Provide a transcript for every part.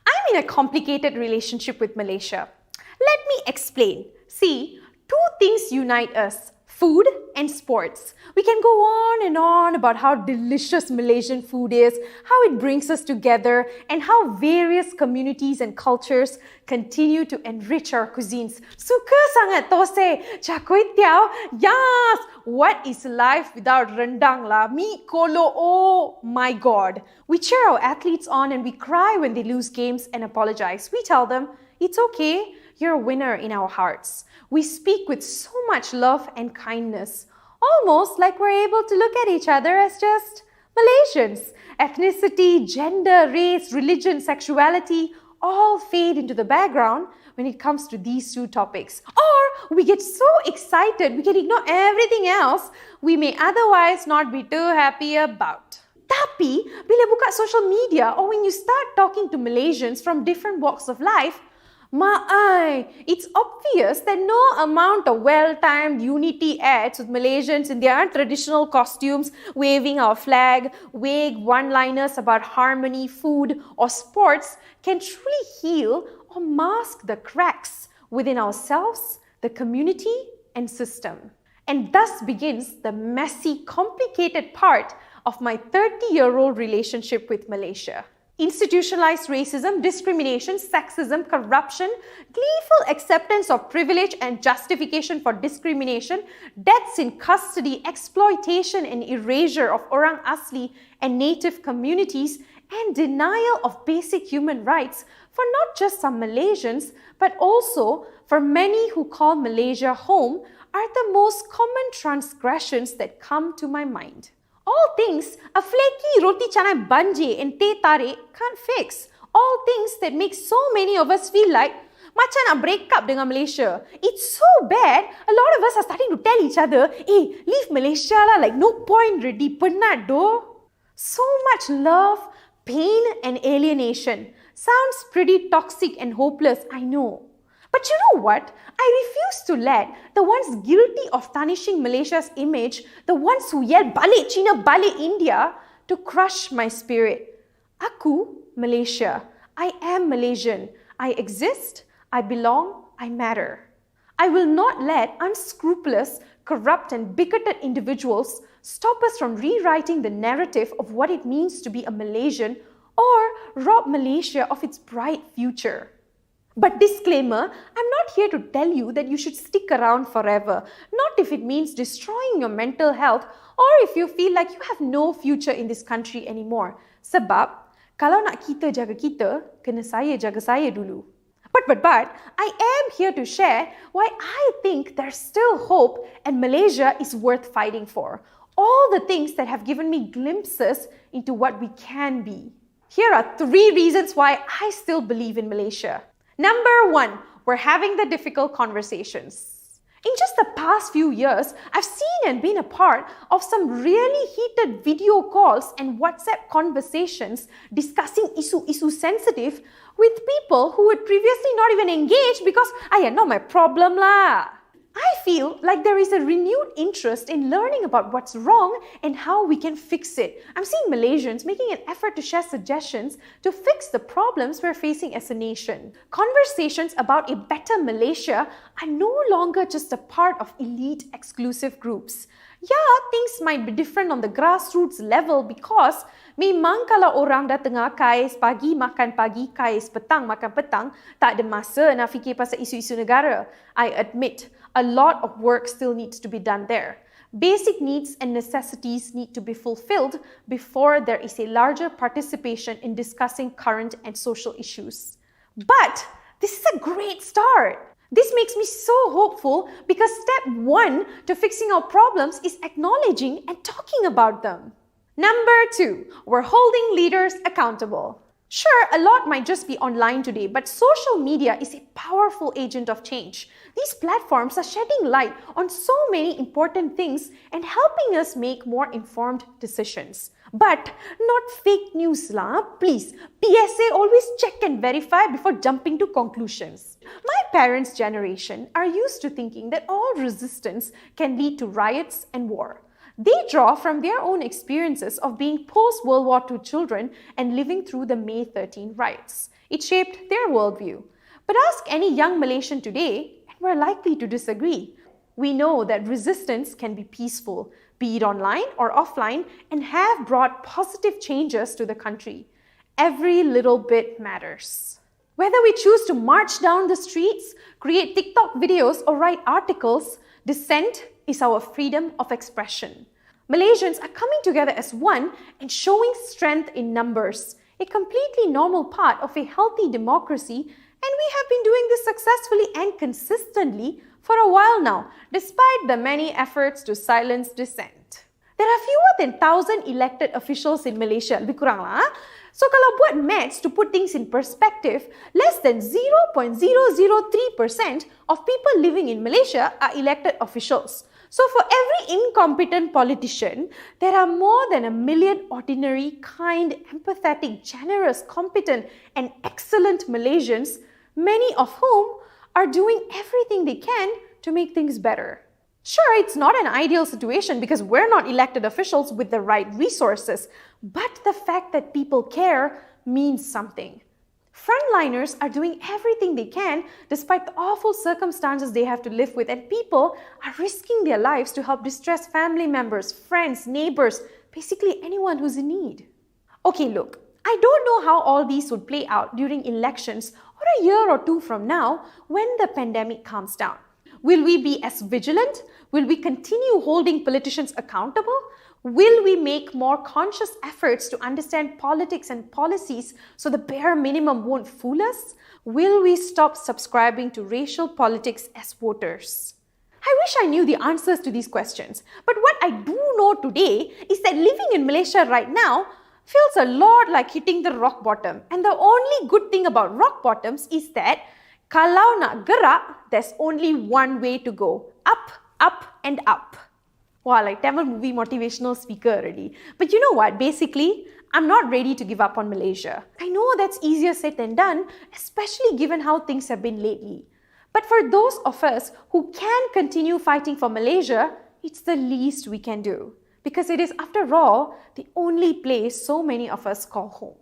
I'm in a complicated relationship with Malaysia. Let me explain. See, two things unite us: food and sports. We can go on about how delicious Malaysian food is, how it brings us together, and how various communities and cultures continue to enrich our cuisines. Suka sangat thosai, char kway teow, yes! What is life without rendang lah? Mi kolo, oh my god. We cheer our athletes on and we cry when they lose games and apologize. We tell them, it's okay, you're a winner in our hearts. We speak with so much love and kindness, almost like we're able to look at each other as just Malaysians. Ethnicity, gender, race, religion, sexuality all fade into the background when it comes to these two topics. Or we get so excited we can ignore everything else we may otherwise not be too happy about. Tapi, bila buka social media or when you start talking to Malaysians from different walks of life, it's obvious that no amount of well-timed unity ads with Malaysians in their traditional costumes, waving our flag, vague one-liners about harmony, food, or sports can truly heal or mask the cracks within ourselves, the community, and system. And thus begins the messy, complicated part of my 30-year-old relationship with Malaysia. Institutionalized racism, discrimination, sexism, corruption, gleeful acceptance of privilege and justification for discrimination, deaths in custody, exploitation and erasure of Orang Asli and native communities, and denial of basic human rights for not just some Malaysians, but also for many who call Malaysia home, are the most common transgressions that come to my mind. All things a flaky roti canai banje and teh tarik can't fix. All things that make so many of us feel like macam nak break up dengan Malaysia. It's so bad, a lot of us are starting to tell each other, leave Malaysia lah, like no point already, penat doh. So much love, pain and alienation. Sounds pretty toxic and hopeless, I know. But you know what? I refuse to let the ones guilty of tarnishing Malaysia's image, the ones who yell balik China, balik India, to crush my spirit. Aku, Malaysia. I am Malaysian. I exist, I belong, I matter. I will not let unscrupulous, corrupt and bigoted individuals stop us from rewriting the narrative of what it means to be a Malaysian or rob Malaysia of its bright future. But disclaimer, I'm not here to tell you that you should stick around forever, not if it means destroying your mental health or if you feel like you have no future in this country anymore. Sebab, kalau nak kita jaga kita, kena saya jaga saya dulu. But, I am here to share why I think there's still hope and Malaysia is worth fighting for. All the things that have given me glimpses into what we can be. Here are 3 reasons why I still believe in Malaysia. Number 1, we're having the difficult conversations. In just the past few years, I've seen and been a part of some really heated video calls and WhatsApp conversations discussing isu sensitive with people who would previously not even engage because, not my problem lah. I feel like there is a renewed interest in learning about what's wrong and how we can fix it. I'm seeing Malaysians making an effort to share suggestions to fix the problems we're facing as a nation. Conversations about a better Malaysia are no longer just a part of elite exclusive groups. Yeah, things might be different on the grassroots level because memang kalau orang dah tengah kais pagi makan pagi, kais petang makan petang, tak ada masa nak fikir pasal isu-isu negara. I admit, a lot of work still needs to be done there. Basic needs and necessities need to be fulfilled before there is a larger participation in discussing current and social issues. But this is a great start. This makes me so hopeful because step 1 to fixing our problems is acknowledging and talking about them. Number 2, we're holding leaders accountable. Sure, a lot might just be online today, but social media is a powerful agent of change. These platforms are shedding light on so many important things and helping us make more informed decisions. But not fake news lah, please. PSA, always check and verify before jumping to conclusions. My parents' generation are used to thinking that all resistance can lead to riots and war. They draw from their own experiences of being post-World War II children and living through the May 13 riots. It shaped their worldview. But ask any young Malaysian today, and we're likely to disagree. We know that resistance can be peaceful, be it online or offline, and have brought positive changes to the country. Every little bit matters. Whether we choose to march down the streets, create TikTok videos, or write articles, dissent is our freedom of expression. Malaysians are coming together as one and showing strength in numbers, a completely normal part of a healthy democracy, and we have been doing this successfully and consistently for a while now, despite the many efforts to silence dissent. There are fewer than 1,000 elected officials in Malaysia, lebih kurang lah. So kalau buat maths to put things in perspective, less than 0.003% of people living in Malaysia are elected officials. So for every incompetent politician, there are more than 1 million ordinary, kind, empathetic, generous, competent, and excellent Malaysians, many of whom are doing everything they can to make things better. Sure, it's not an ideal situation because we're not elected officials with the right resources, but the fact that people care means something. Frontliners are doing everything they can despite the awful circumstances they have to live with, and people are risking their lives to help distressed family members, friends, neighbors, basically anyone who's in need. Okay, look, I don't know how all these would play out during elections or a year or two from now when the pandemic calms down. Will we be as vigilant? Will we continue holding politicians accountable? Will we make more conscious efforts to understand politics and policies so the bare minimum won't fool us? Will we stop subscribing to racial politics as voters? I wish I knew the answers to these questions, but what I do know today is that living in Malaysia right now feels a lot like hitting the rock bottom. And the only good thing about rock bottoms is that kalau nak gerak, there's only one way to go. Up, up, and up. Wow, like Tamil movie motivational speaker already. But you know what? Basically, I'm not ready to give up on Malaysia. I know that's easier said than done, especially given how things have been lately. But for those of us who can continue fighting for Malaysia, it's the least we can do. Because it is, after all, the only place so many of us call home.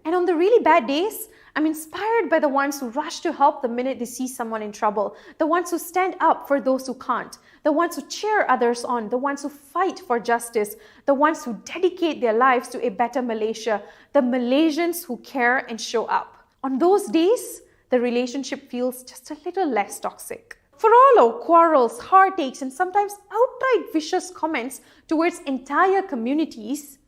And on the really bad days, I'm inspired by the ones who rush to help the minute they see someone in trouble, the ones who stand up for those who can't, the ones who cheer others on, the ones who fight for justice, the ones who dedicate their lives to a better Malaysia, the Malaysians who care and show up. On those days, the relationship feels just a little less toxic. For all our quarrels, heartaches, and sometimes outright vicious comments towards entire communities,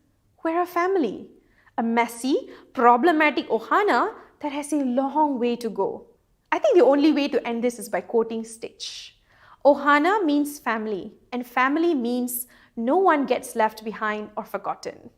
we're a family. A messy, problematic ohana that has a long way to go. I think the only way to end this is by quoting Stitch. Ohana means family, and family means no one gets left behind or forgotten.